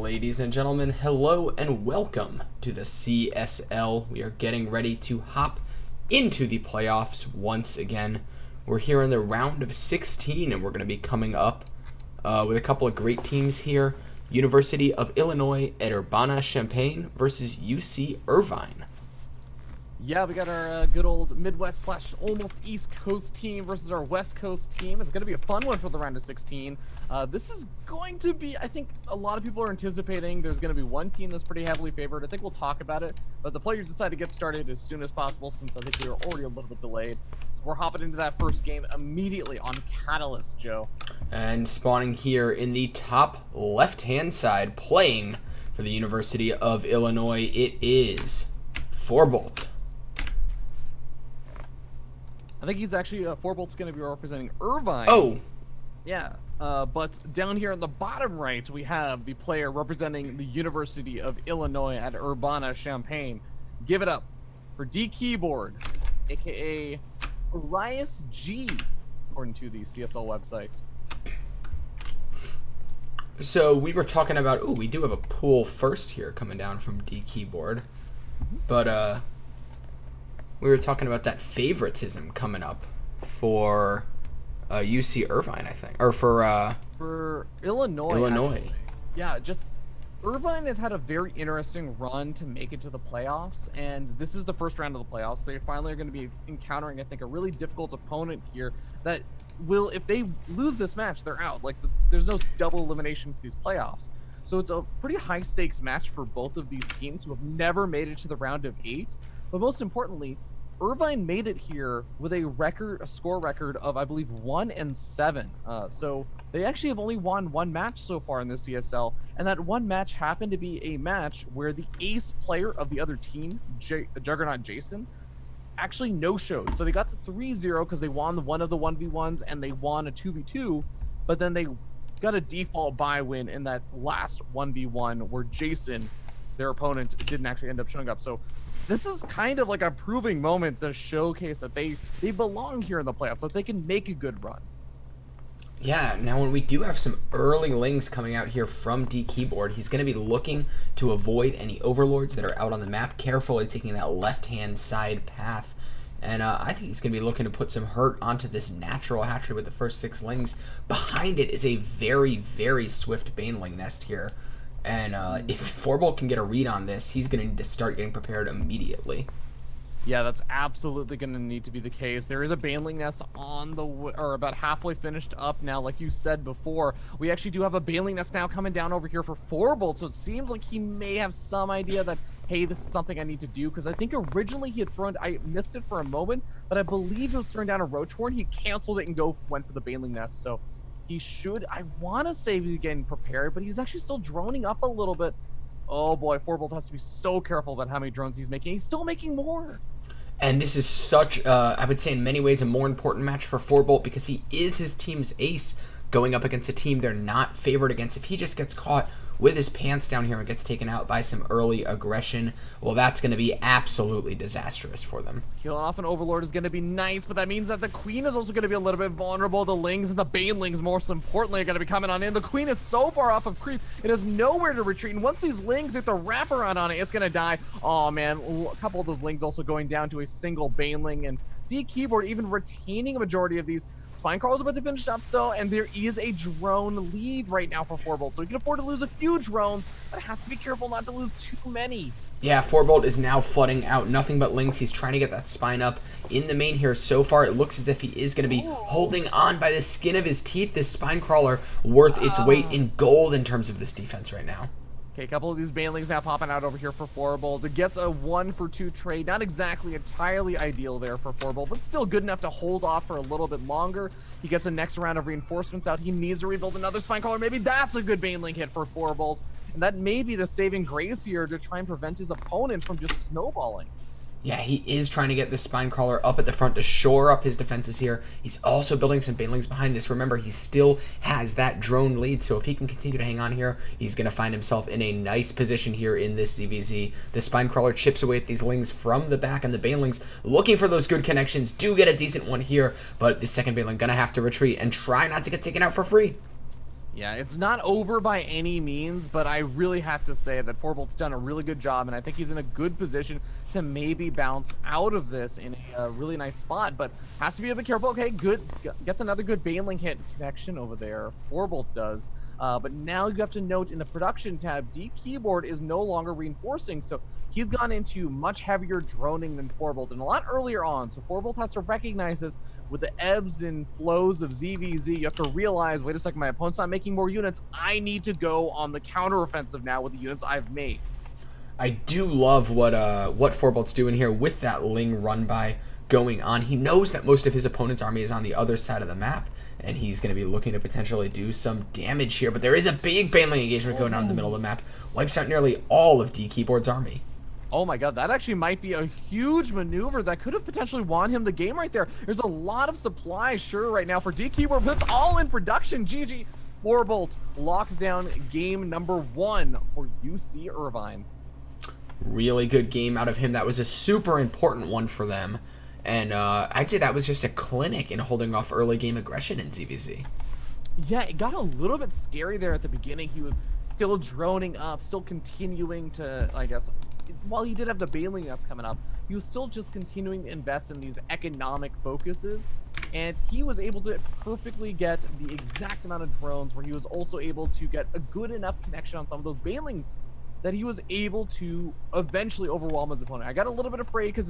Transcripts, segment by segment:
Ladies and gentlemen, hello and welcome to the CSL. We are getting ready to hop into the playoffs once again. We're here in the round of 16 and we're going to be coming up with a couple of great teams here. University of Illinois at Urbana-Champaign versus UC Irvine. Yeah, we got our good old Midwest slash almost East Coast team versus our West Coast team. It's going to be a fun one for the round of 16. This is going to be, I think a lot of people are anticipating there's going to be one team that's pretty heavily favored. I think we'll talk about it, but the players decided to get started as soon as possible since I think we were already a little bit delayed. So we're hopping into that first game immediately on Catalyst, Joe. And spawning here in the top left-hand side, playing for the University of Illinois, it is Forbolt. I think he's actually, Forbolt's going to be representing Irvine. Oh! Yeah, but down here in the bottom right, we have the player representing the University of Illinois at Urbana-Champaign. Give it up for D Keyboard, aka Arias G, according to the CSL website. So we were talking about, we do have a pool first here coming down from D Keyboard, but we were talking about that favoritism coming up for UC Irvine, I think, or for Illinois. Illinois. Actually. Yeah, just Irvine has had a very interesting run to make it to the playoffs, and this is the first round of the playoffs. They finally are going to be encountering, I think, a really difficult opponent here that will, if they lose this match, they're out. Like, there's no double elimination for these playoffs. So it's a pretty high stakes match for both of these teams who have never made it to the round of 8. But most importantly, Irvine made it here with a score record of, I believe, 1-7. So they actually have only won one match so far in the CSL, and that one match happened to be a match where the ace player of the other team, Juggernaut Jason, actually no-showed. So they got to 3-0 because they won one of the 1v1s and they won a 2v2, but then they got a default bye win in that last 1v1 where Jason, their opponent, didn't actually end up showing up. So this is kind of like a proving moment to showcase that they belong here in the playoffs, that they can make a good run. Yeah, now when we do have some early lings coming out here from D Keyboard, he's going to be looking to avoid any overlords that are out on the map, carefully taking that left-hand side path. And I think he's going to be looking to put some hurt onto this natural hatchery with the first 6 lings. Behind it is a very, very swift baneling nest here. And if Forbolt can get a read on this, he's going to need to start getting prepared immediately. Yeah, that's absolutely going to need to be the case. There is a baneling nest on the, or about halfway finished up now, like you said before. We actually do have a baneling nest now coming down over here for Forbolt, so it seems like he may have some idea that, hey, this is something I need to do, because I think originally he had thrown, I missed it for a moment, but I believe he was throwing down a roach horn. He canceled it and went for the baneling nest, so he should, I want to say he's getting prepared, but he's actually still droning up a little bit. Oh boy, Forbolt has to be so careful about how many drones he's making. He's still making more. And this is such, I would say in many ways, a more important match for Forbolt because he is his team's ace going up against a team they're not favored against. If he just gets caught with his pants down here and gets taken out by some early aggression, well, that's going to be absolutely disastrous for them. Killing off an Overlord is going to be nice, but that means that the Queen is also going to be a little bit vulnerable. The Lings and the Banelings, most importantly, are going to be coming on in. The Queen is so far off of creep, it has nowhere to retreat, and once these Lings hit the wraparound on it, it's going to die. Oh man, a couple of those Lings also going down to a single Baneling, and D Keyboard even retaining a majority of these. Spinecrawler's about to finish up though, and there is a drone lead right now for Forbolt, so he can afford to lose a few drones, but has to be careful not to lose too many. Yeah, Forbolt is now flooding out nothing but lings. He's trying to get that spine up in the main here. So far, it looks as if he is going to be holding on by the skin of his teeth. This Spinecrawler worth its weight in gold in terms of this defense right now. Okay, a couple of these Banelings now popping out over here for Forbolt. It gets a 1-for-2 trade. Not exactly entirely ideal there for Forbolt, but still good enough to hold off for a little bit longer. He gets a next round of reinforcements out. He needs to rebuild another Spinecrawler. Maybe that's a good Baneling hit for Forbolt. And that may be the saving grace here to try and prevent his opponent from just snowballing. Yeah, he is trying to get the Spinecrawler up at the front to shore up his defenses here. He's also building some Banelings behind this. Remember, he still has that drone lead, so if he can continue to hang on here, he's going to find himself in a nice position here in this ZVZ. The Spinecrawler chips away at these Lings from the back, and the Banelings, looking for those good connections, do get a decent one here, but the second Baneling going to have to retreat and try not to get taken out for free. Yeah, it's not over by any means, but I really have to say that Forbolt's done a really good job, and I think he's in a good position to maybe bounce out of this in a really nice spot, but has to be a bit careful. Okay, good. Gets another good Baneling hit connection over there. Forbolt does. But now you have to note in the production tab, D Keyboard is no longer reinforcing, so he's gone into much heavier droning than Forbolt and a lot earlier on. So Forbolt has to recognize this with the ebbs and flows of ZVZ. You have to realize, wait a second, my opponent's not making more units. I need to go on the counteroffensive now with the units I've made. I do love what Forbolt's doing here with that Ling run by going on. He knows that most of his opponent's army is on the other side of the map, and he's going to be looking to potentially do some damage here. But there is a big Baneling engagement going on in the middle of the map. Wipes out nearly all of D Keyboard's army. Oh my god, that actually might be a huge maneuver that could have potentially won him the game right there. There's a lot of supply, sure, right now for D Keyboard, but it's all in production. GG. Forbolt locks down game number 1 for UC Irvine. Really good game out of him. That was a super important one for them. And I'd say that was just a clinic in holding off early game aggression in ZVZ. Yeah, it got a little bit scary there at the beginning. He was still droning up, still continuing to, I guess, while he did have the Baneling nest coming up, he was still just continuing to invest in these economic focuses. And he was able to perfectly get the exact amount of drones where he was also able to get a good enough connection on some of those Banelings that he was able to eventually overwhelm his opponent. I got a little bit afraid because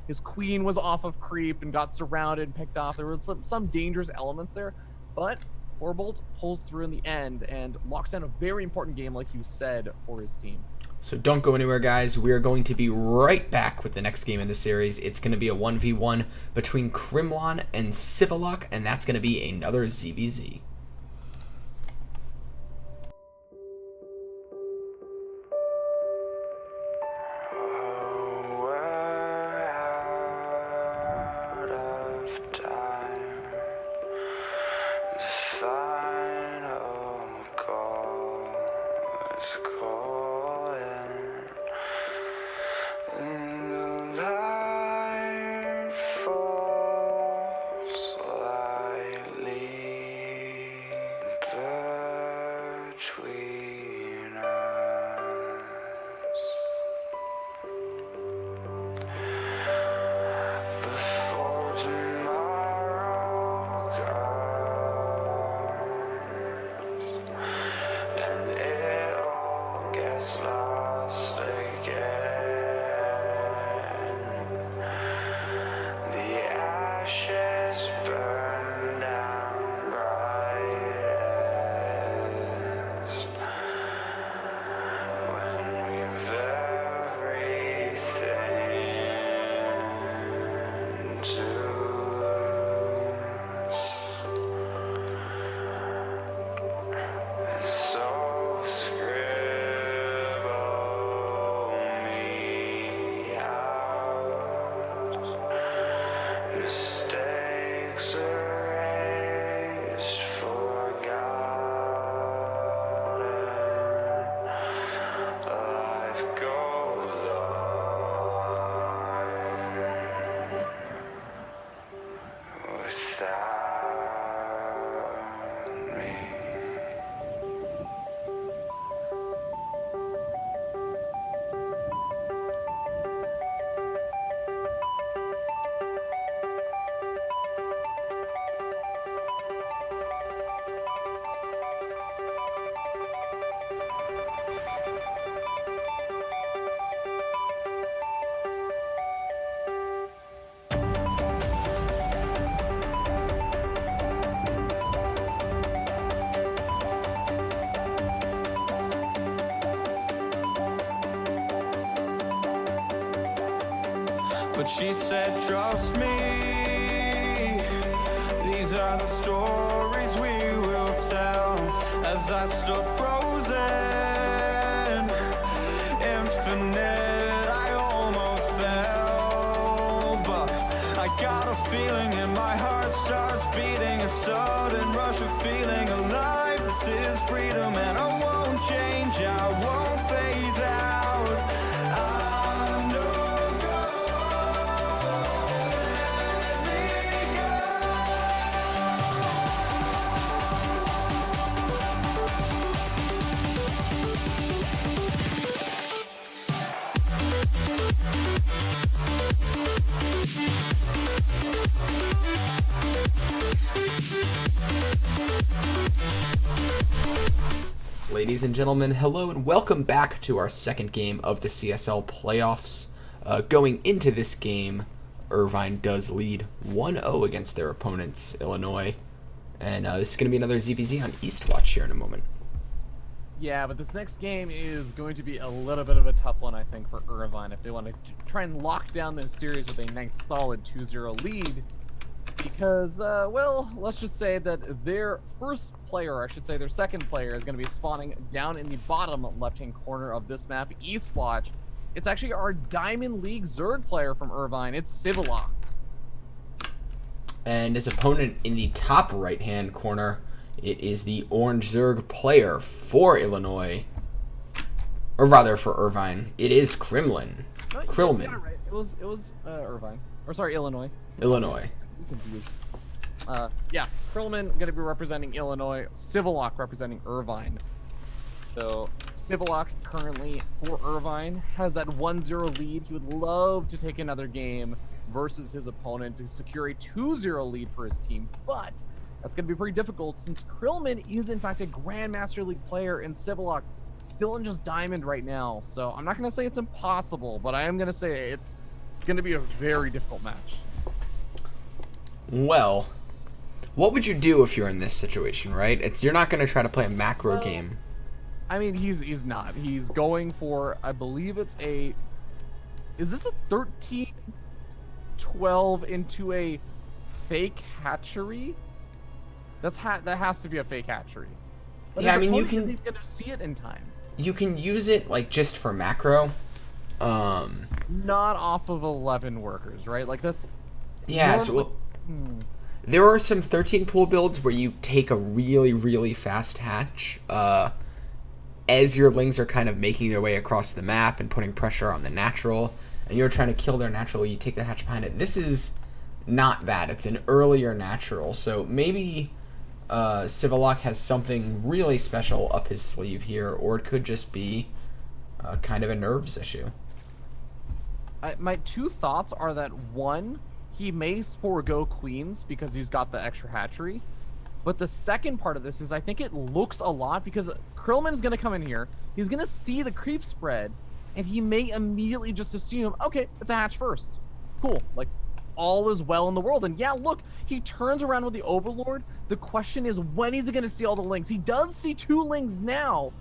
his queen was off of creep and got surrounded and picked off. There were some dangerous elements there, but Forbolt pulls through in the end and locks down a very important game, like you said, for his team. So don't go anywhere, guys. We are going to be right back with the next game in the series. It's going to be a 1v1 between Crimlon and Civilok, and that's going to be another ZVZ. But she said, trust me, these are the stories we will tell. As I stood frozen, infinite, I almost fell. But I got a feeling and my heart starts beating, a sudden rush of feeling alive. This is freedom and I won't change, I won't phase out. ladies and gentlemen. Hello and welcome back to our second game of the CSL playoffs. Going into this game, Irvine does lead 1-0 against their opponents, Illinois. And this is going to be another ZVZ on Eastwatch here in a moment. Yeah, but this next game is going to be a little bit of a tough one, I think, for Irvine if they want to try and lock down this series with a nice solid 2-0 lead. Because, well, let's just say that their first player, or I should say their second player, is going to be spawning down in the bottom left-hand corner of this map, Eastwatch. It's actually our Diamond League Zerg player from Irvine. It's Civilok. And his opponent in the top right-hand corner, it is the Orange Zerg player for Illinois. Or rather, for Irvine. It is Kremlin. No, Krillman. It right. It was Irvine. Or sorry, Illinois. Illinois. Confused. Yeah, Krillman going to be representing Illinois, Civilok representing Irvine. So Civilok currently for Irvine has that 1-0 lead. He would love to take another game versus his opponent to secure a 2-0 lead for his team, but that's going to be pretty difficult since Krillman is in fact a Grandmaster League player and Civilok still in just Diamond right now. So I'm not going to say it's impossible, but I am going to say it's going to be a very difficult match. Well, what would you do if you're in this situation, right? You're not going to try to play a macro game. I mean, he's not. He's going for, I believe it's a... Is this a 13-12 into a fake hatchery? That has to be a fake hatchery. But yeah, I mean, you isn't can... going to see it in time. You can use it, like, just for macro. Not off of 11 workers, right? Like, that's... Yeah, so... There are some 13 pool builds where you take a really, really fast hatch as your lings are kind of making their way across the map and putting pressure on the natural, and you're trying to kill their natural, you take the hatch behind it. This is not that. It's an earlier natural, so maybe Civilok has something really special up his sleeve here, or it could just be kind of a nerves issue. My two thoughts are that, one, he may forego queens because he's got the extra hatchery. But the second part of this is I think it looks a lot because Krillman is going to come in here. He's going to see the creep spread, and he may immediately just assume, okay, it's a hatch first. Cool. Like, all is well in the world. And yeah, look, he turns around with the Overlord. The question is, when is he going to see all the lings? He does see 2 lings now.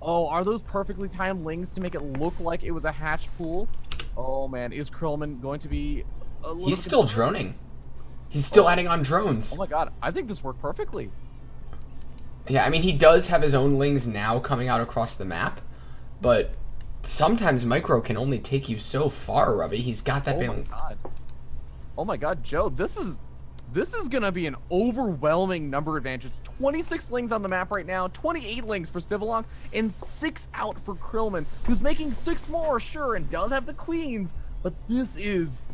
Oh, are those perfectly timed lings to make it look like it was a hatch pool? Oh, man. Is Krillman going to be... He's still droning. He's still adding on drones. Oh my god, I think this worked perfectly. Yeah, I mean, he does have his own lings now coming out across the map, but sometimes micro can only take you so far, Ravi. He's got that... Oh my god. Oh my god, Joe, this is gonna be an overwhelming number advantage. 26 lings on the map right now, 28 lings for Civilok, and 6 out for Krillman, who's making 6 more, sure, and does have the queens, but this is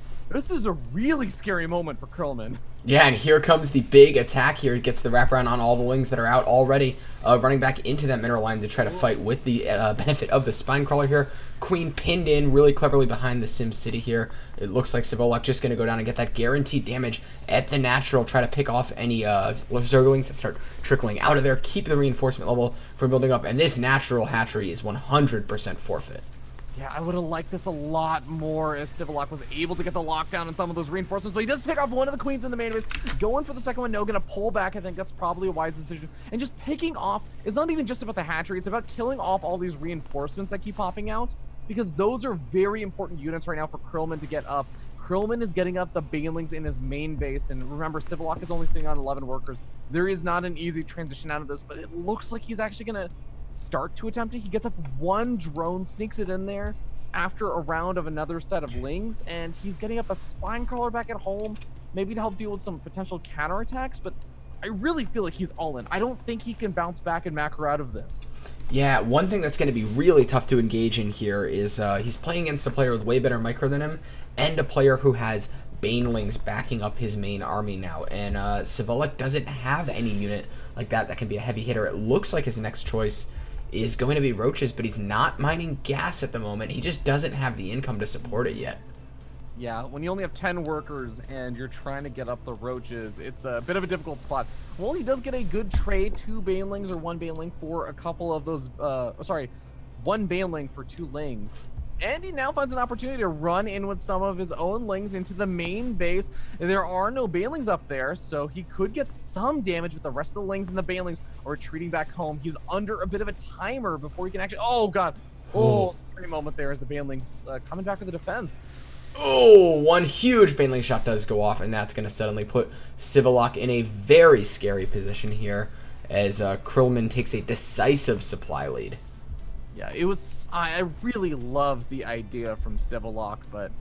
a really scary moment for Krillman. Yeah, and here comes the big attack here. It gets the wraparound on all the lings that are out already, running back into that mineral line to try to fight with the benefit of the spine crawler here. Queen pinned in really cleverly behind the Sim City here. It looks like Civilok just going to go down and get that guaranteed damage at the natural, try to pick off any Zerglings that start trickling out of there, keep the reinforcement level from building up, and this natural hatchery is 100% forfeit. Yeah, I would have liked this a lot more if Civilok was able to get the lockdown on some of those reinforcements, but he does pick off one of the queens in the main base. Going for the second one, no, gonna pull back. I think that's probably a wise decision. And just picking off, it's not even just about the hatchery, it's about killing off all these reinforcements that keep popping out, because those are very important units right now for Krillman to get up. Krillman is getting up the banelings in his main base, and remember, Civilok is only sitting on 11 workers. There is not an easy transition out of this, but it looks like he's actually gonna start to attempt it. He gets up 1 drone, sneaks it in there after a round of another set of lings, and he's getting up a spine crawler back at home, maybe to help deal with some potential counterattacks, but I really feel like he's all in. I don't think he can bounce back and macro out of this. Yeah, one thing that's going to be really tough to engage in here is he's playing against a player with way better micro than him, and a player who has banelings backing up his main army now, and Civilok doesn't have any unit like that can be a heavy hitter. It looks like his next choice is going to be roaches, but he's not mining gas at the moment. He just doesn't have the income to support it yet. Yeah, when you only have 10 workers and you're trying to get up the roaches, it's a bit of a difficult spot. Well, he does get a good trade, 2 banelings or 1 baneling for a couple of those, 1 baneling for 2 lings. And he now finds an opportunity to run in with some of his own lings into the main base. There are no banelings up there, so he could get some damage with the rest of the lings and the banelings are retreating back home. He's under a bit of a timer before he can actually... Oh, God. Oh, scary moment there as the banelings coming back to the defense. Oh, one huge baneling shot does go off, and that's going to suddenly put Civillock in a very scary position here as Krillman takes a decisive supply lead. Yeah, it was... I really loved the idea from Civillock, but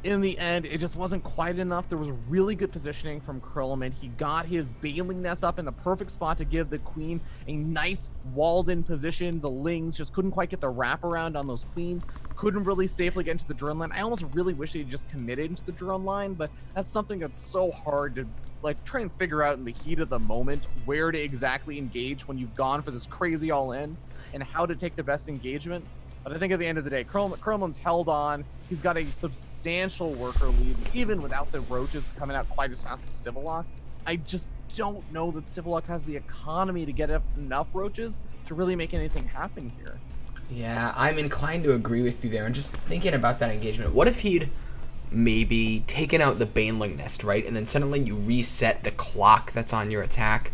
in the end, it just wasn't quite enough. There was really good positioning from Krillman. He got his baneling nest up in the perfect spot to give the queen a nice walled-in position. The lings just couldn't quite get the wraparound on those queens. Couldn't really safely get into the drone line. I almost really wish they just committed into the drone line, but that's something that's so hard to like try and figure out in the heat of the moment, where to exactly engage when you've gone for this crazy all-in and how to take the best engagement. But I think at the end of the day, Krillman's held on. He's got a substantial worker lead, even without the roaches coming out quite as fast as Civillock. I just don't know that Civillock has the economy to get enough roaches to really make anything happen here. Yeah, I'm inclined to agree with you there. And just thinking about that engagement, what if he'd maybe taken out the baneling nest, right? And then suddenly you reset the clock that's on your attack.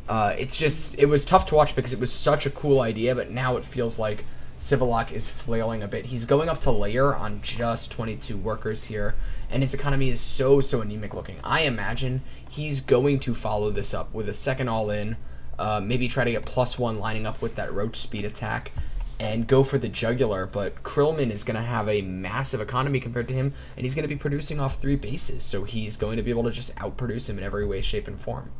It was tough to watch because it was such a cool idea, but now it feels like Civillock is flailing a bit. He's going up to layer on just 22 workers here, and his economy is so anemic looking. I imagine he's going to follow this up with a second all-in, maybe try to get +1 lining up with that roach speed attack, and go for the jugular, but Krillman is going to have a massive economy compared to him, and he's going to be producing off 3 bases, so he's going to be able to just outproduce him in every way, shape, and form.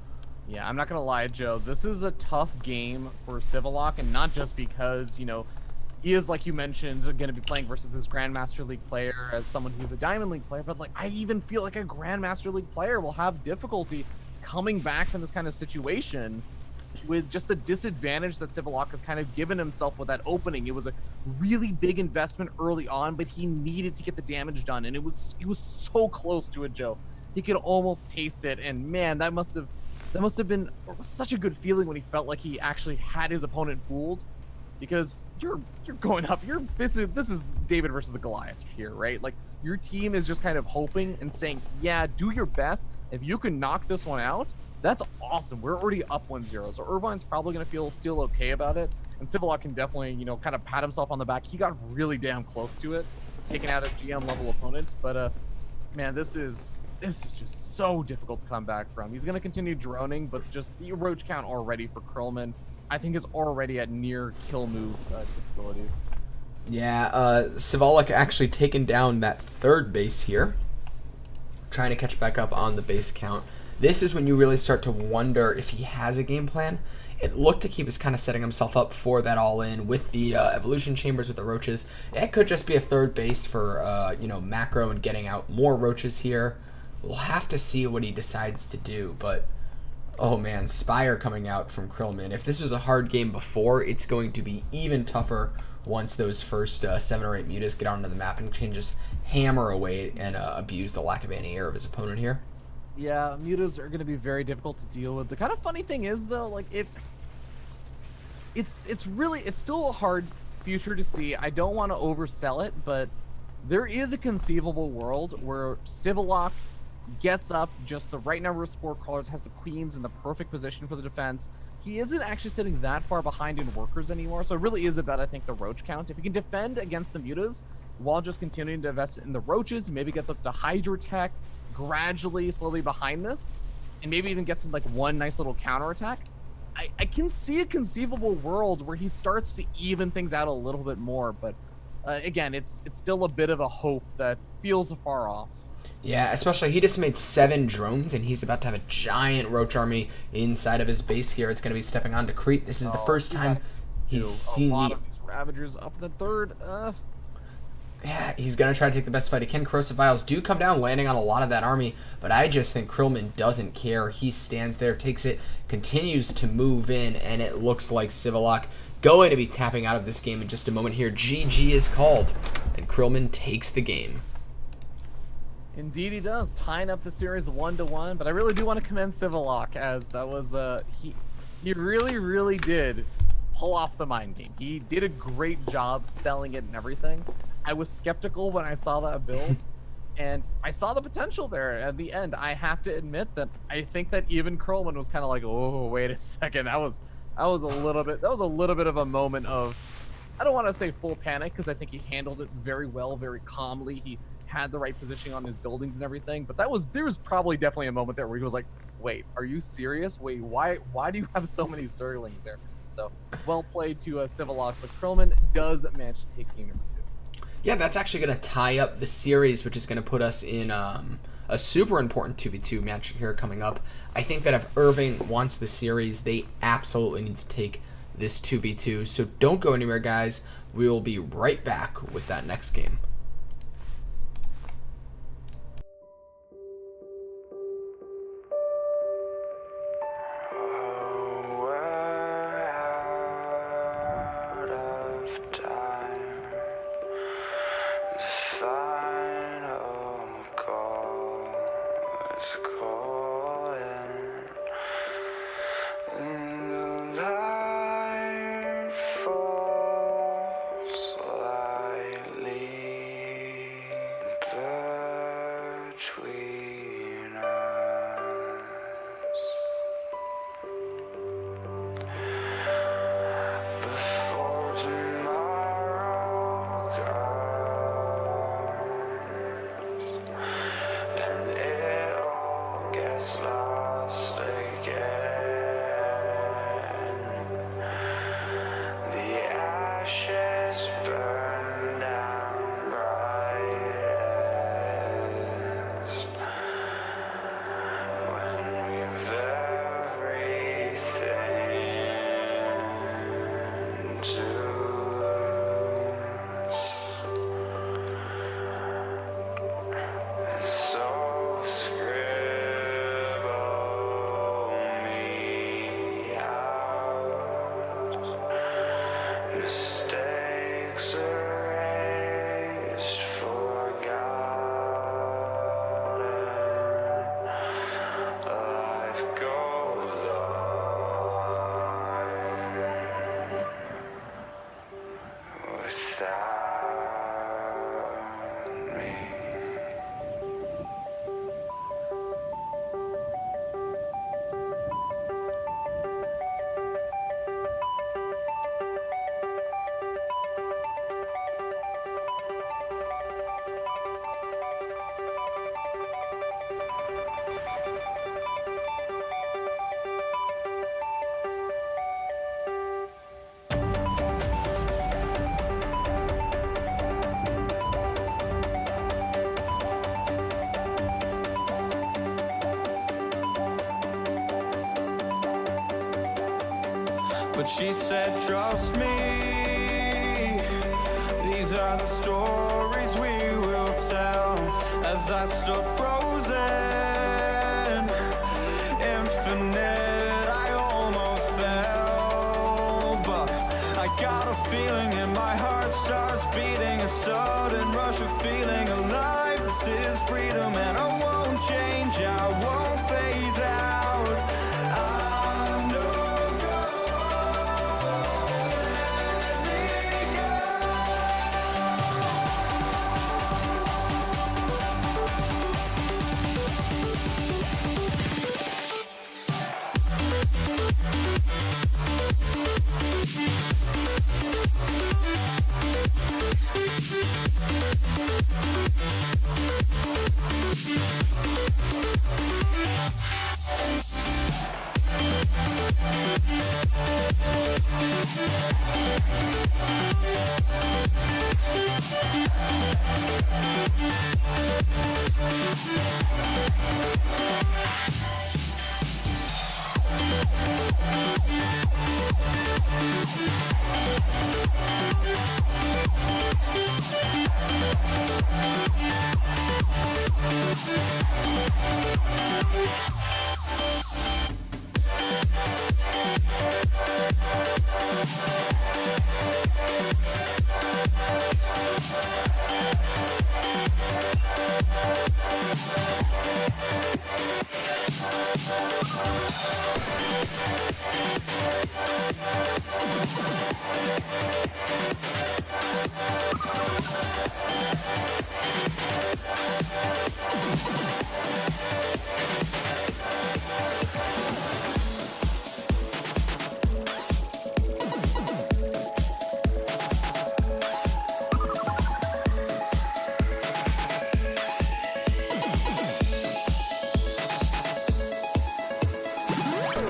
Yeah, I'm not going to lie, Joe. This is a tough game for Civillock, and not just because, you know, he is, like you mentioned, going to be playing versus this Grandmaster League player as someone who's a Diamond League player, but, like, I even feel like a Grandmaster League player will have difficulty coming back from this kind of situation with just the disadvantage that Civillock has kind of given himself with that opening. It was a really big investment early on, but he needed to get the damage done, and it was so close to it, Joe. He could almost taste it, and man, that must have been such a good feeling when he felt like he actually had his opponent fooled, because you're going up. This is David versus the Goliath here, right? Like, your team is just kind of hoping and saying, yeah, do your best. If you can knock this one out, that's awesome. We're already up 1-0, so Irvine's probably going to feel still okay about it, and Civillock can definitely, you know, kind of pat himself on the back. He got really damn close to it, taking out a GM level opponent, but man, this is just so difficult to come back from. He's going to continue droning, but just the roach count already for Krillman, I think, is already at near kill move difficulties. Yeah, Civillock actually taken down that 3rd base here, trying to catch back up on the base count. This is when you really start to wonder if he has a game plan. It looked like he was kind of setting himself up for that all-in with the evolution chambers with the roaches. It could just be a 3rd base for, you know, macro and getting out more roaches here. We'll have to see what he decides to do, but oh man, Spire coming out from Krillman. If this was a hard game before, it's going to be even tougher once those first 7 or 8 mutas get onto the map and can just hammer away and abuse the lack of anti-air of his opponent here. Yeah, mutas are going to be very difficult to deal with. The kind of funny thing is, though, like, it's still a hard future to see. I don't want to oversell it, but there is a conceivable world where Civillock gets up just the right number of spore crawlers, has the queens in the perfect position for the defense. He isn't actually sitting that far behind in workers anymore, so it really is about, I think, the roach count. If he can defend against the mutas while just continuing to invest in the roaches, maybe gets up to Hydra Tech gradually, slowly behind this, and maybe even gets like one nice little counterattack, I can see a conceivable world where he starts to even things out a little bit more, but again, it's still a bit of a hope that feels afar off. Yeah, especially he just made 7 drones, and he's about to have a giant roach army inside of his base here. It's going to be stepping on to creep. This is the first time he's seen a lot of these Ravagers up the 3rd. Yeah, he's going to try to take the best fight he can. Corrosive Vials do come down, landing on a lot of that army, but I just think Krillman doesn't care. He stands there, takes it, continues to move in, and it looks like Civillock going to be tapping out of this game in just a moment here. GG is called, and Krillman takes the game. Indeed he does, tying up the series 1-1. But I really do want to commend Civillock, as that was he really did pull off the mind game. He did a great job selling it and everything. I was skeptical when I saw that build, and I saw the potential there at the end. I have to admit that I think that even Curlman was kind of like, oh, wait a second, that was a little bit of a moment of, I don't want to say full panic, because I think he handled it very well, very calmly. He had the right positioning on his buildings and everything, but there was probably definitely a moment there where he was like, wait, are you serious? Wait, why do you have so many Zerglings there? So well played to Civillock, but Curlman does manage to take game number 2. Yeah, that's actually going to tie up the series, which is going to put us in a super important 2v2 match here coming up. I think that if Irving wants the series, they absolutely need to take this 2v2. So don't go anywhere, guys. We will be right back with that next game. But she said, trust me, these are the stories we will tell. As I stood frozen, infinite, I almost fell. But I got a feeling and my heart starts beating, a sudden rush of feeling alive. This is freedom and I won't change, I won't phase out. I'm no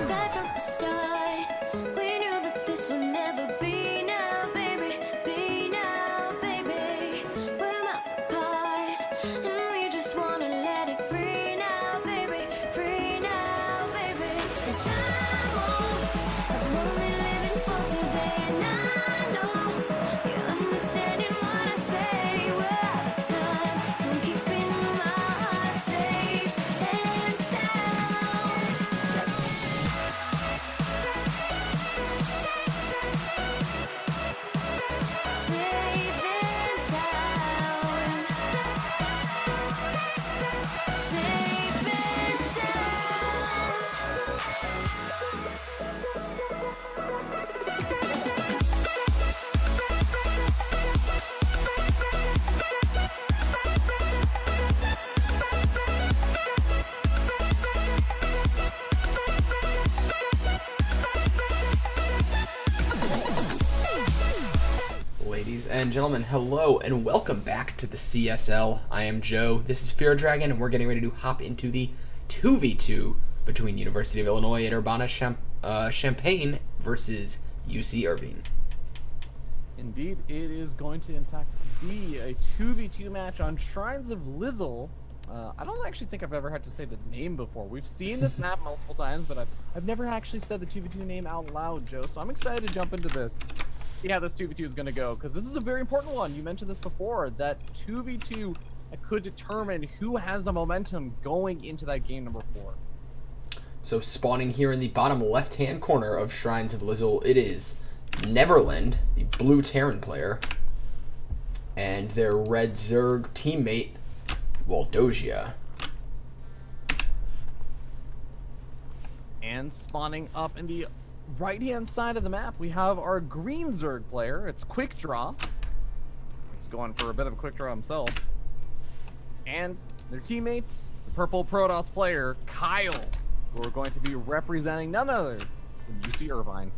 Right from the start, we knew that this would never be now, baby. Be now, baby. We're miles apart, and we just wanna let it free now, baby. Free now, baby. 'Cause I'm only living for today, and I know you're understanding what I say. We're out of time, so I'm keeping my heart safe and sound. Safe and sound. Safe and Ladies and gentlemen, hello and welcome back to the CSL. I am Joe, this is Fear Dragon, and we're getting ready to hop into the 2v2 between University of Illinois at Urbana-Champaign versus UC Irvine. Indeed, it is going to, in fact, be a 2v2 match on Shrines of Lizzle. I don't actually think I've ever had to say the name before. We've seen this map multiple times, but I've never actually said the 2v2 name out loud, Joe, so I'm excited to jump into this. See how this 2v2 is going to go, because this is a very important one. You mentioned this before, that 2v2 could determine who has the momentum going into that game number 4. So spawning here in the bottom left-hand corner of Shrines of Lizzle, it is Neverland, the blue Terran player, and their red Zerg teammate, Waldosia. And spawning up in the right-hand side of the map, we have our green Zerg player. It's Quick Draw. He's going for a bit of a quick draw himself. And their teammates, the purple Protoss player, Kyle, who are going to be representing none other than UC Irvine.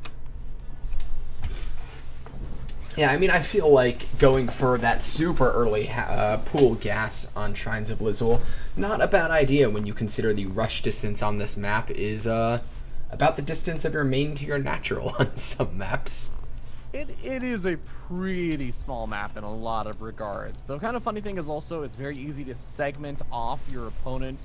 Yeah, I mean, I feel like going for that super early pool gas on Shrines of Lizzle, not a bad idea when you consider the rush distance on this map is about the distance of your main to your natural on some maps. It is a pretty small map in a lot of regards. The kind of funny thing is also it's very easy to segment off your opponent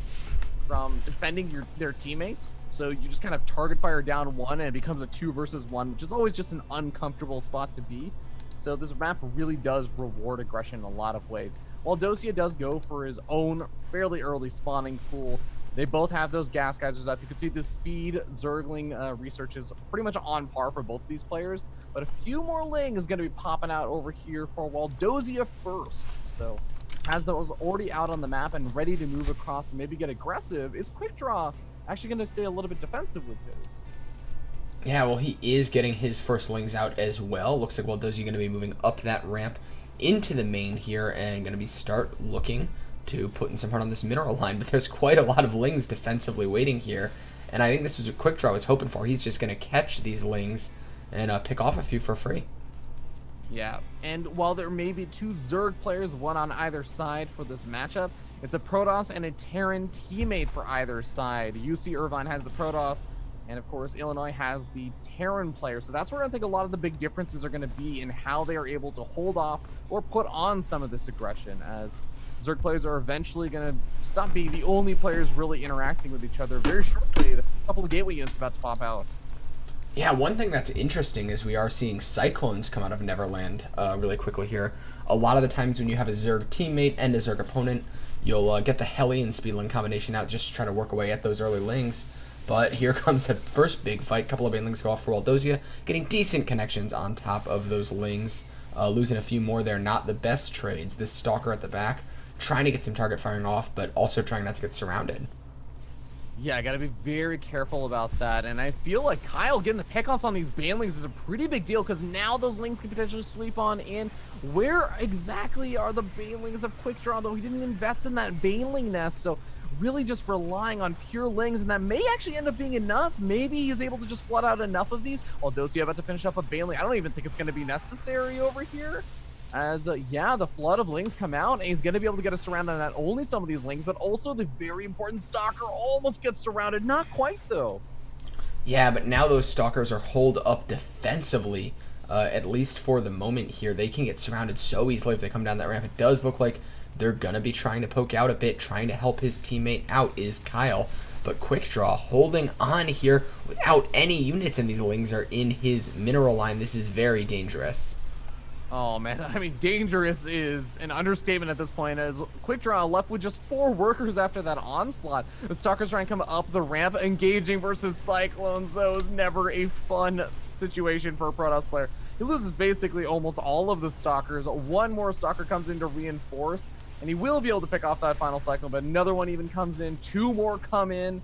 from defending their teammates. So you just kind of target fire down one and it becomes a 2 versus 1, which is always just an uncomfortable spot to be. So this map really does reward aggression in a lot of ways. While Dosia does go for his own fairly early spawning pool, they both have those gas geysers up. You can see the speed Zergling research is pretty much on par for both of these players, but a few more Ling is going to be popping out over here for Waldosia first. So has those already out on the map and ready to move across and maybe get aggressive. Is Quick Draw actually going to stay a little bit defensive with this? Yeah, well, he is getting his first Lings out as well. Looks like Waldosia going to be moving up that ramp into the main here and going to be start looking to put in some hard on this mineral line, but there's quite a lot of Lings defensively waiting here, and I think this is what Quick Draw was hoping for. He's just going to catch these Lings and pick off a few for free. Yeah, and while there may be 2 Zerg players, one on either side for this matchup, it's a Protoss and a Terran teammate for either side. UC Irvine has the Protoss, and of course Illinois has the Terran player. So that's where I think a lot of the big differences are going to be in how they are able to hold off or put on some of this aggression, as Zerg players are eventually going to stop being the only players really interacting with each other very shortly. A couple of gateway units about to pop out. Yeah, one thing that's interesting is we are seeing Cyclones come out of Neverland really quickly here. A lot of the times when you have a Zerg teammate and a Zerg opponent, you'll get the Heli and Speedling combination out just to try to work away at those early Lings. But here comes the first big fight. Couple of Banelings go off for Waldosia, getting decent connections on top of those Lings. Losing a few more there, not the best trades. This Stalker at the back, trying to get some target firing off, but also trying not to get surrounded. Yeah, I gotta be very careful about that. And I feel like Kyle getting the pickoffs on these banelings is a pretty big deal because now those lings can potentially sweep on in. Where exactly are the banelings of Quick Draw, though? He didn't invest in that baneling nest, so really just relying on pure lings, and that may actually end up being enough. Maybe he's able to just flood out enough of these. While Dosia about to finish up a baneling, I don't even think it's going to be necessary over here. As, yeah, the flood of lings come out, and he's going to be able to get us surrounded on not only some of these lings, but also the very important Stalker almost gets surrounded. Not quite, though. Yeah, but now those Stalkers are holed up defensively, at least for the moment here. They can get surrounded so easily if they come down that ramp. It does look like they're going to be trying to poke out a bit, trying to help his teammate out is Kyle. But Quick Draw holding on here without any units, and these lings are in his mineral line. This is very dangerous. Oh, man. I mean, dangerous is an understatement at this point, as Quick Draw left with just 4 workers after that onslaught. The Stalkers trying to come up the ramp, engaging versus Cyclones, though, is never a fun situation for a Protoss player. He loses basically almost all of the Stalkers. One more Stalker comes in to reinforce, and he will be able to pick off that final Cyclone, but another one even comes in. 2 more come in.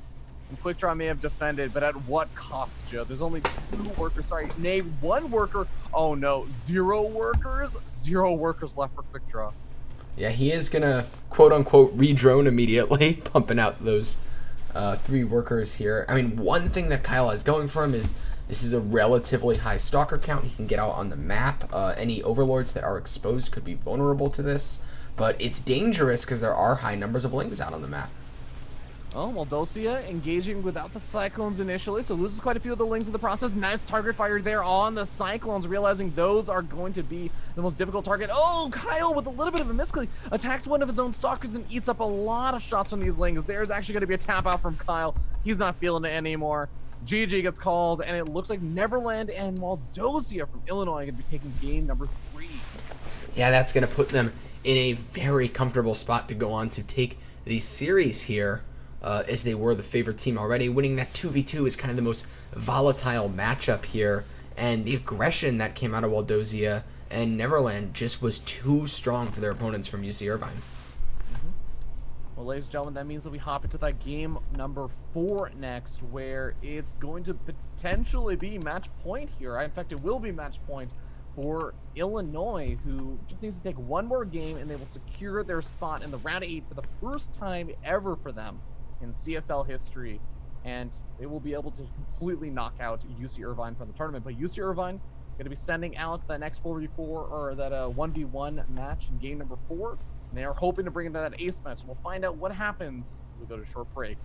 And Quick Draw may have defended, but at what cost, Joe? There's only 2 workers. Sorry, nay, 1 worker. Oh, no. 0 workers? 0 workers left for Quick Draw. Yeah, he is going to, quote-unquote, re-drone immediately, pumping out those 3 workers here. I mean, one thing that Kyle has going for him is this is a relatively high Stalker count. He can get out on the map. Any Overlords that are exposed could be vulnerable to this, but it's dangerous because there are high numbers of lings out on the map. Oh, well, Dosia engaging without the Cyclones initially, so loses quite a few of the lings in the process. Nice target fire there on the Cyclones, realizing those are going to be the most difficult target. Oh, Kyle with a little bit of a misclick attacks one of his own Stalkers and eats up a lot of shots from these lings. There's actually going to be a tap out from Kyle. He's not feeling it anymore. GG gets called, and it looks like Neverland and Waldosia from Illinois are going to be taking game number 3. Yeah, that's going to put them in a very comfortable spot to go on to take the series here. As they were the favorite team already. Winning that 2v2 is kind of the most volatile matchup here, and the aggression that came out of Waldosia and Neverland just was too strong for their opponents from UC Irvine. Well, ladies and gentlemen, that means that we hop into that game number 4 next, where it's going to potentially be match point here. In fact, it will be match point for Illinois, who just needs to take 1 more game, and they will secure their spot in the round 8 for the first time ever for them in CSL history, and they will be able to completely knock out UC Irvine from the tournament. But UC Irvine going to be sending out that next 4v4 or that 1v1 match in game number 4, and they are hoping to bring into that ace match. We'll find out what happens as we go to a short break.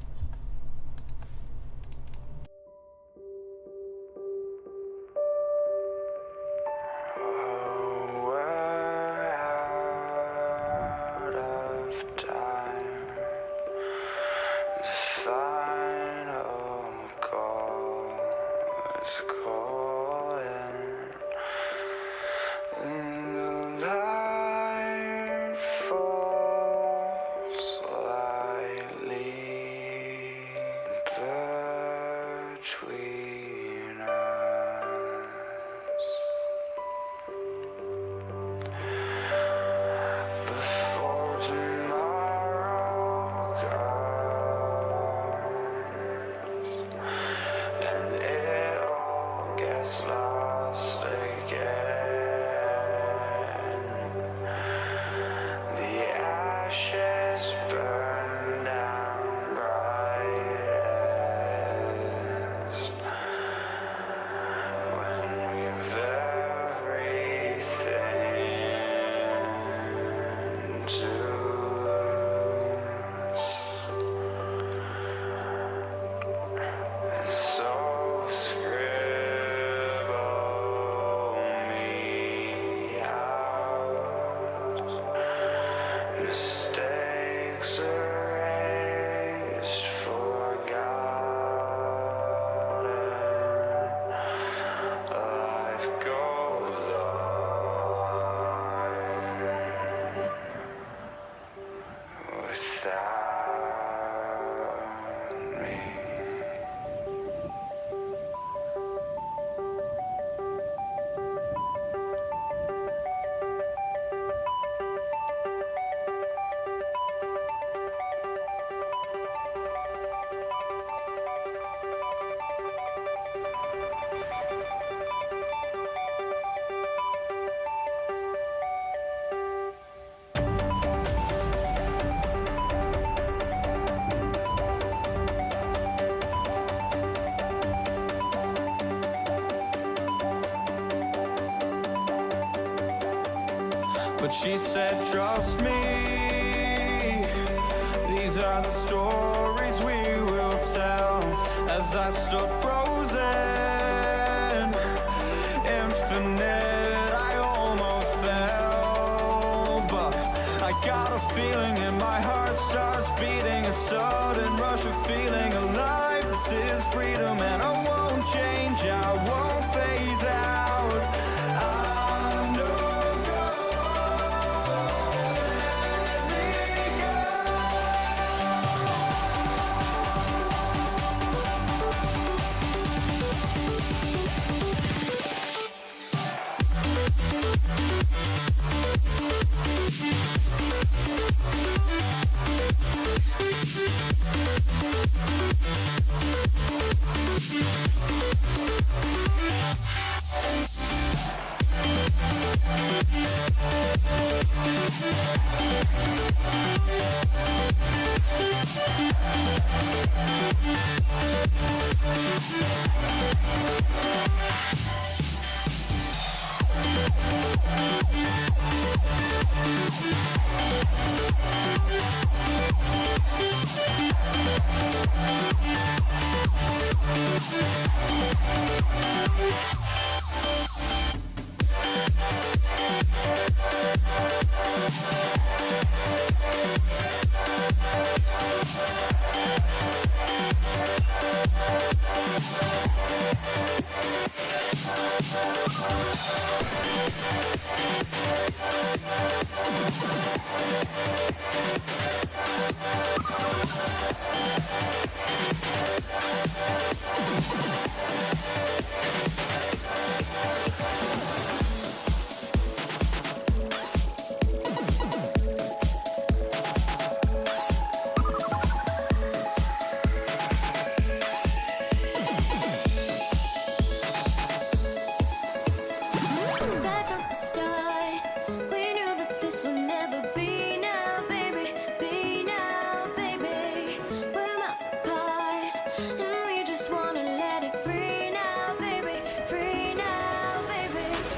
but she said, trust me, these are the stories we will tell. As I stood frozen, infinite, I almost fell, but I got a feeling and my heart starts beating, a sudden rush of feeling alive. This is freedom and I won't change, I won't phase out. I'm no Right from the start, we knew that this would never be now, baby. Be now, baby. We're miles apart, and we just wanna let it free now, baby. Free now, baby.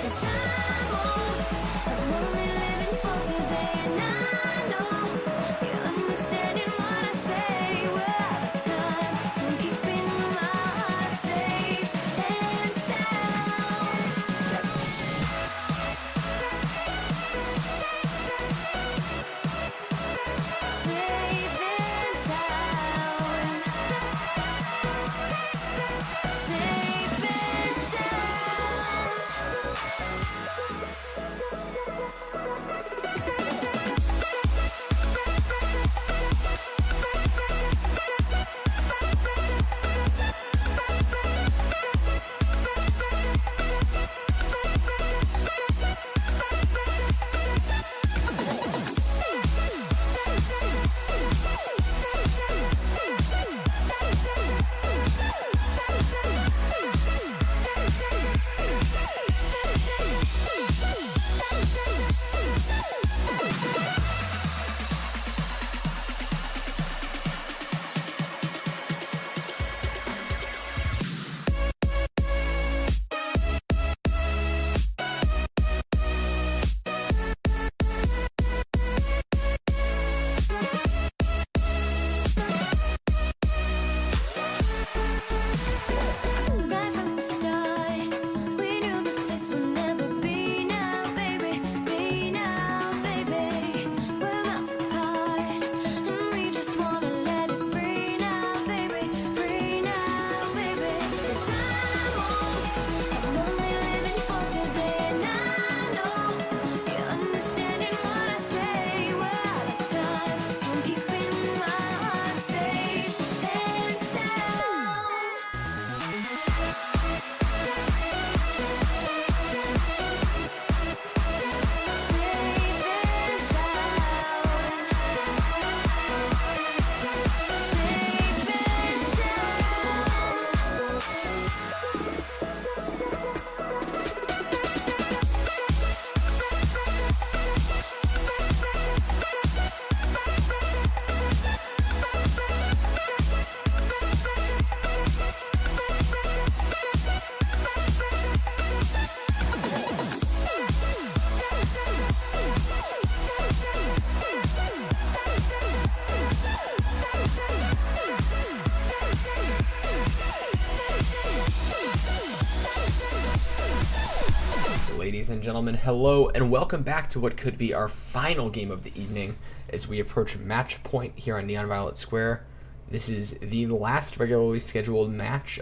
ladies and gentlemen, hello and welcome back to what could be our final game of the evening as we approach match point here on Neon Violet Square. This is the last regularly scheduled match.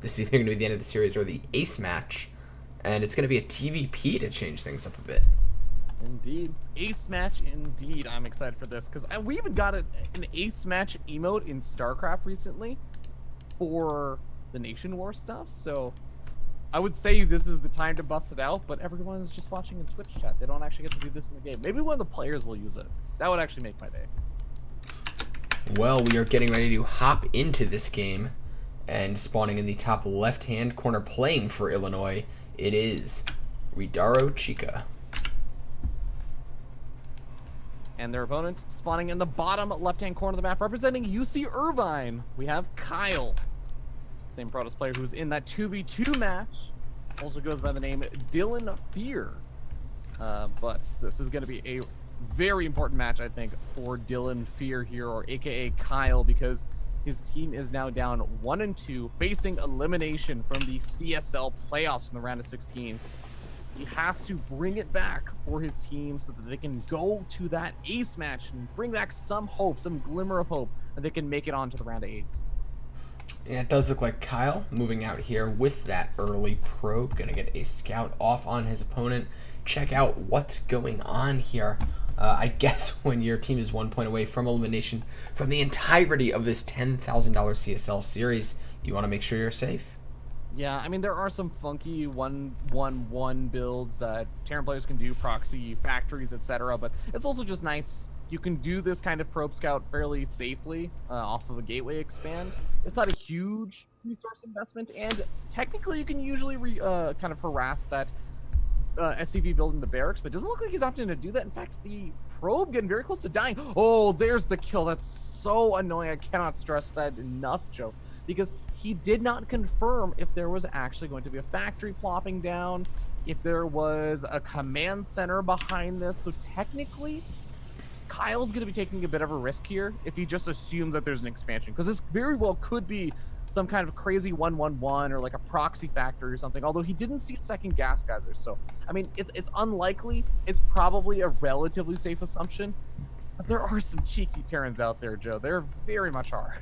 This is either going to be the end of the series or the ace match, and it's going to be a TVP to change things up a bit. Indeed. Ace match indeed. I'm excited for this because we even got an ace match emote in StarCraft recently for the Nation War stuff, so I would say this is the time to bust it out, but everyone is just watching in Twitch chat. They don't actually get to do this in the game. Maybe one of the players will use it. That would actually make my day. Well, we are getting ready to hop into this game, and spawning in the top left-hand corner playing for Illinois, it is Ro16. And their opponent spawning in the bottom left-hand corner of the map, representing UC Irvine. We have Kyle, same Protoss player who's in that 2v2 match. Also goes by the name Dylan Fear. But this is going to be a very important match, I think, for Dylan Fear here, or aka Kyle, because his team is now down 1-2, facing elimination from the CSL playoffs in the round of 16. He has to bring it back for his team so that they can go to that ace match and bring back some hope, some glimmer of hope, that they can make it on to the round of 8. Yeah, it does look like Kyle moving out here with that early probe. Gonna get a scout off on his opponent. Check out what's going on here. I guess when your team is 1 point away from elimination from the entirety of this $10,000 CSL series, you want to make sure you're safe. Yeah, I mean, there are some funky 1-1-1 builds that Terran players can do, proxy, factories, etc. But it's also just nice. You can do this kind of probe scout fairly safely off of a gateway expand. It's not a huge resource investment, and technically you can usually kind of harass that SCV building the barracks, but it doesn't look like he's opting to do that. In fact, the probe getting very close to dying. Oh, there's the kill. That's so annoying. I cannot stress that enough, Joe, because he did not confirm if there was actually going to be a factory plopping down, if there was a command center behind this. So technically, Kyle's going to be taking a bit of a risk here if he just assumes that there's an expansion, because this very well could be some kind of crazy 1-1-1 or like a proxy factory or something, although he didn't see a second gas geyser. So, I mean, it's unlikely. It's probably a relatively safe assumption, but there are some cheeky Terrans out there, Joe. There very much are.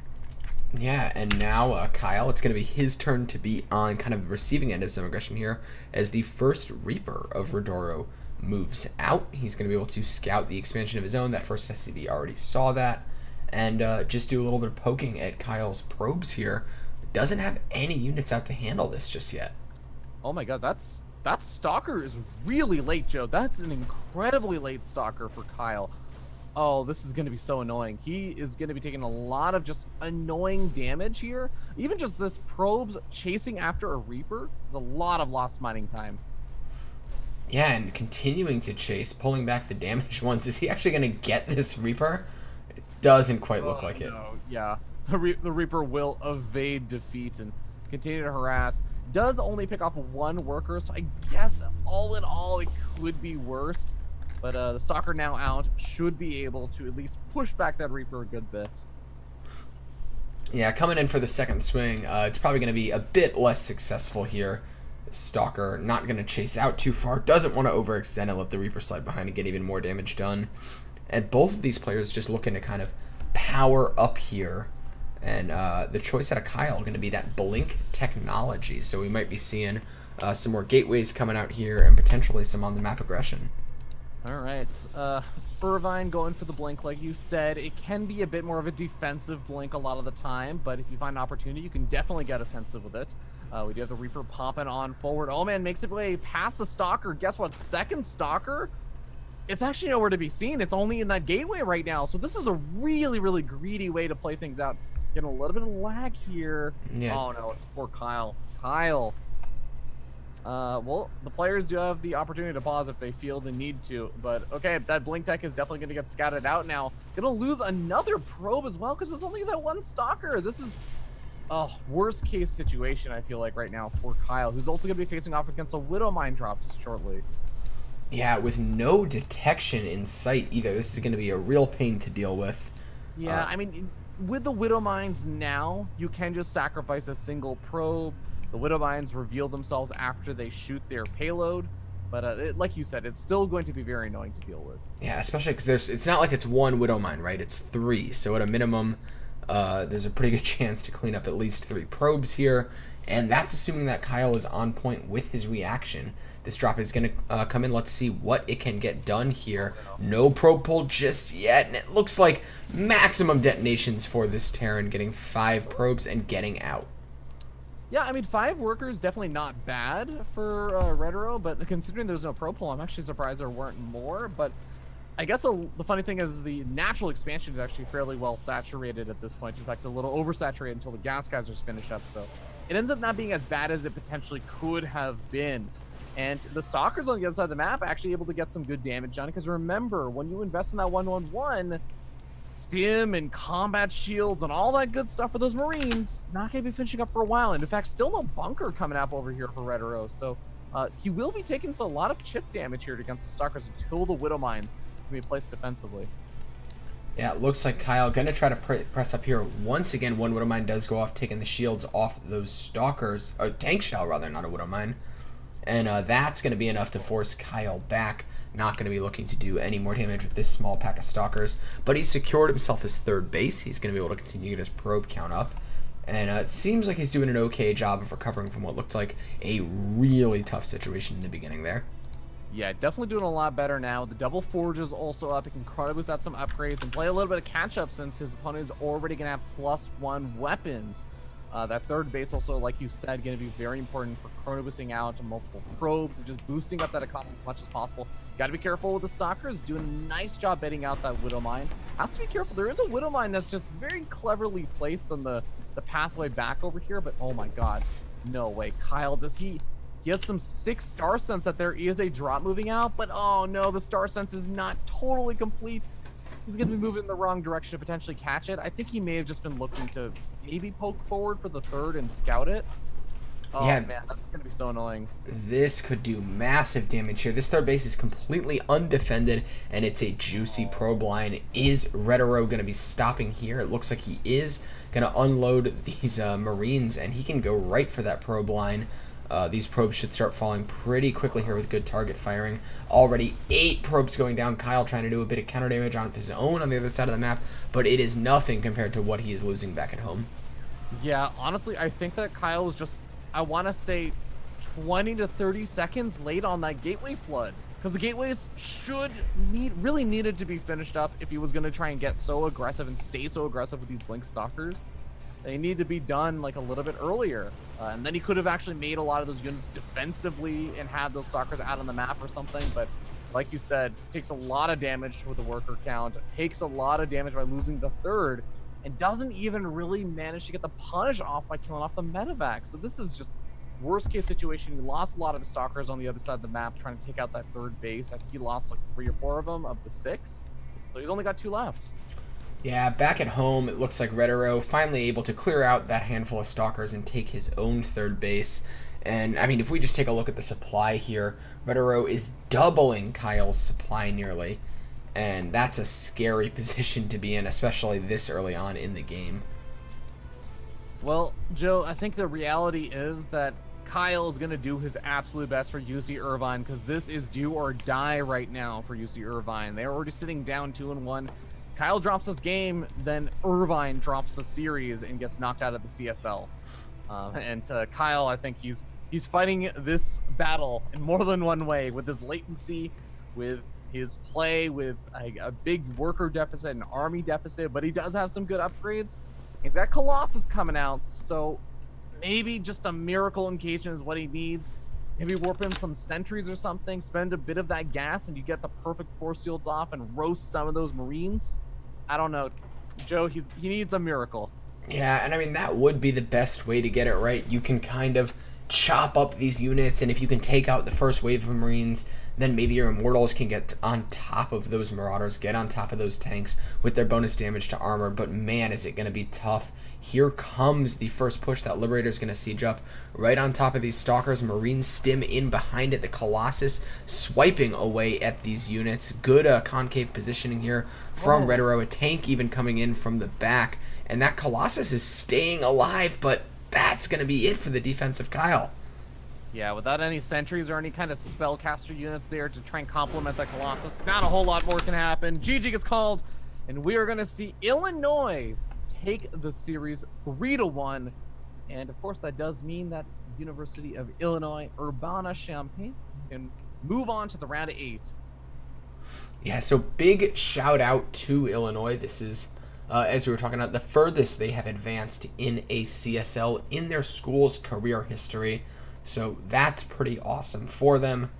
Yeah, and now Kyle, it's going to be his turn to be on kind of the receiving end of some aggression here, as the first Reaper of Rodoro moves out. He's going to be able to scout the expansion of his own. That first SCV already saw that, and just do a little bit of poking at Kyle's probes here. Doesn't have any units out to handle this just yet. Oh my god, that Stalker is really late, Joe. That's an incredibly late Stalker for Kyle. Oh, this is going to be so annoying. He is going to be taking a lot of just annoying damage here. Even just this probes chasing after a Reaper is a lot of lost mining time. Yeah, and continuing to chase, pulling back the damage ones. Is he actually going to get this Reaper? It doesn't quite look like it. No, yeah. The Reaper will evade defeat and continue to harass. Does only pick off one worker, so I guess all in all it could be worse. But the Stalker now out should be able to at least push back that Reaper a good bit. Yeah, coming in for the second swing, it's probably going to be a bit less successful here. Stalker not going to chase out too far, doesn't want to overextend and let the Reaper slide behind and get even more damage done. And both of these players just looking to kind of power up here. And the choice out of Kyle going to be that Blink technology. So we might be seeing some more gateways coming out here and potentially some on the map aggression. All right, Irvine going for the Blink, like you said. It can be a bit more of a defensive Blink a lot of the time, but if you find an opportunity, you can definitely get offensive with it. We do have the Reaper popping on forward. Oh man, makes it way past the Stalker. Guess what? Second Stalker? It's actually nowhere to be seen. It's only in that gateway right now. So this is a really, really greedy way to play things out. Getting a little bit of lag here. Yeah. Oh no, it's poor Kyle. Kyle. Well, the players do have the opportunity to pause if they feel the need to, but okay, that Blink tech is definitely going to get scouted out now. Gonna lose another probe as well because there's only that one Stalker. This is a worst case situation, I feel like, right now for Kyle, who's also going to be facing off against a Widow Mine drops shortly. Yeah, with no detection in sight either, this is going to be a real pain to deal with. Yeah, I mean, with the Widow Mines now, you can just sacrifice a single probe. The Widow Mines reveal themselves after they shoot their payload. But like you said, it's still going to be very annoying to deal with. Yeah, especially because it's not like it's one Widow Mine, right? It's 3. So at a minimum, there's a pretty good chance to clean up at least 3 probes here. And that's assuming that Kyle is on point with his reaction. This drop is going to come in. Let's see what it can get done here. No probe pull just yet. And it looks like maximum detonations for this Terran, getting 5 probes and getting out. Yeah, I mean, 5 workers definitely not bad for Retro, but considering there's no probe pull, I'm actually surprised there weren't more. But I guess the funny thing is the natural expansion is actually fairly well saturated at this point. In fact, a little oversaturated until the gas geysers finish up. So it ends up not being as bad as it potentially could have been. And the Stalkers on the other side of the map are actually able to get some good damage done. Because remember, when you invest in that 1-1-1, stim and combat shields and all that good stuff for those Marines, not going to be finishing up for a while. And in fact, still no bunker coming up over here for Retro. So he will be taking a lot of chip damage here against the Stalkers until the Widow Mines can be placed defensively. Yeah, it looks like Kyle going to try to press up here. Once again, one Widow Mine does go off, taking the shields off those Stalkers. A tank shell, rather, not a Widow Mine. And that's going to be enough to force Kyle back. Not going to be looking to do any more damage with this small pack of Stalkers. But he's secured himself his 3rd base. He's going to be able to continue to get his probe count up. And it seems like he's doing an okay job of recovering from what looked like a really tough situation in the beginning there. Yeah, definitely doing a lot better now. The double forge is also up. He can boost out some upgrades and play a little bit of catch-up since his opponent is already going to have +1 weapons. That 3rd base also, like you said, going to be very important for chrono boosting out multiple probes and just boosting up that economy as much as possible. Got to be careful with the Stalkers. Doing a nice job baiting out that Widow Mine. Has to be careful. There is a Widow Mine that's just very cleverly placed on the pathway back over here, but oh my god. No way. Kyle, he has some 6 star sense that there is a drop moving out, but oh no, the star sense is not totally complete. He's going to be moving in the wrong direction to potentially catch it. I think he may have just been looking to maybe poke forward for the 3rd and scout it. Oh yeah, man, that's going to be so annoying. This could do massive damage here. This 3rd base is completely undefended, and it's a juicy probe line. Is Retro going to be stopping here? It looks like he is going to unload these Marines, and he can go right for that probe line. These probes should start falling pretty quickly here with good target firing. Already 8 probes going down. Kyle trying to do a bit of counter damage on his own on the other side of the map, but it is nothing compared to what he is losing back at home. Yeah, honestly, I think that Kyle was just, I want to say, 20 to 30 seconds late on that gateway flood. Because the gateways really needed to be finished up if he was going to try and get so aggressive and stay so aggressive with these Blink Stalkers. They need to be done like a little bit earlier. And then he could have actually made a lot of those units defensively and had those Stalkers out on the map or something. But like you said, takes a lot of damage with the worker count, takes a lot of damage by losing the 3rd, and doesn't even really manage to get the punish off by killing off the medevac. So this is just worst case situation. He lost a lot of his Stalkers on the other side of the map trying to take out that 3rd base. I think he lost like 3 or 4 of them of the 6. So he's only got 2 left. Yeah, back at home, it looks like Retro finally able to clear out that handful of Stalkers and take his own 3rd base. And, I mean, if we just take a look at the supply here, Retro is doubling Kyle's supply nearly. And that's a scary position to be in, especially this early on in the game. Well, Joe, I think the reality is that Kyle is going to do his absolute best for UC Irvine because this is do or die right now for UC Irvine. They're already sitting down 2-1. Kyle drops this game, then Irvine drops the series and gets knocked out of the CSL. And Kyle, I think he's fighting this battle in more than one way with his latency, with his play, with a big worker deficit, an army deficit, but he does have some good upgrades. He's got Colossus coming out, so maybe just a miracle engagement is what he needs. Maybe warp in some sentries or something, spend a bit of that gas, and you get the perfect force shields off and roast some of those Marines. I don't know. Joe, he needs a miracle. Yeah, and I mean, that would be the best way to get it right. You can kind of chop up these units, and if you can take out the first wave of Marines, then maybe your Immortals can get on top of those Marauders, get on top of those tanks with their bonus damage to armor, but man, is it going to be tough. Here comes the first push. That Liberator's going to siege up right on top of these Stalkers. Marines stim in behind it. The Colossus swiping away at these units. Good concave positioning here from Retro. A tank even coming in from the back. And that Colossus is staying alive, but that's going to be it for the defense of Kyle. Yeah, without any sentries or any kind of spellcaster units there to try and complement that Colossus, not a whole lot more can happen. GG gets called, and we are going to see Illinois take the series 3-1. And of course, that does mean that University of Illinois Urbana-Champaign can move on to the round of 8. Yeah, so big shout out to Illinois. This is, as we were talking about, the furthest they have advanced in a CSL in their school's career history. So that's pretty awesome for them.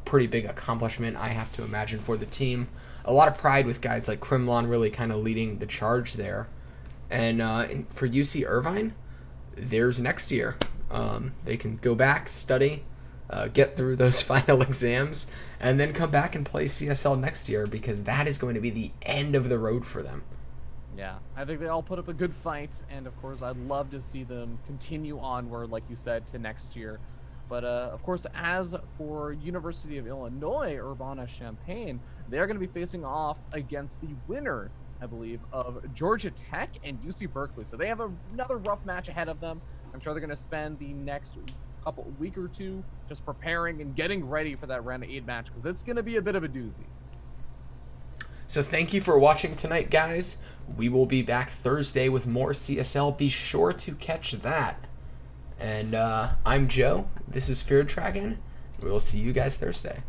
Pretty big accomplishment, I have to imagine, for the team. A lot of pride with guys like Krimlon really kind of leading the charge there. And for UC Irvine, there's next year. They can go back, study, get through those final exams, and then come back and play CSL next year, because that is going to be the end of the road for them. Yeah, I think they all put up a good fight, and of course, I'd love to see them continue onward, like you said, to next year. But of course, as for University of Illinois Urbana-Champaign, they're going to be facing off against the winner, I believe, of Georgia Tech and UC Berkeley. So they have another rough match ahead of them. I'm sure they're going to spend the next week or two just preparing and getting ready for that round of 8 match, because it's going to be a bit of a doozy. So thank you for watching tonight, guys. We will be back Thursday with more CSL. Be sure to catch that. And I'm Joe. This is Feared Dragon. We will see you guys Thursday.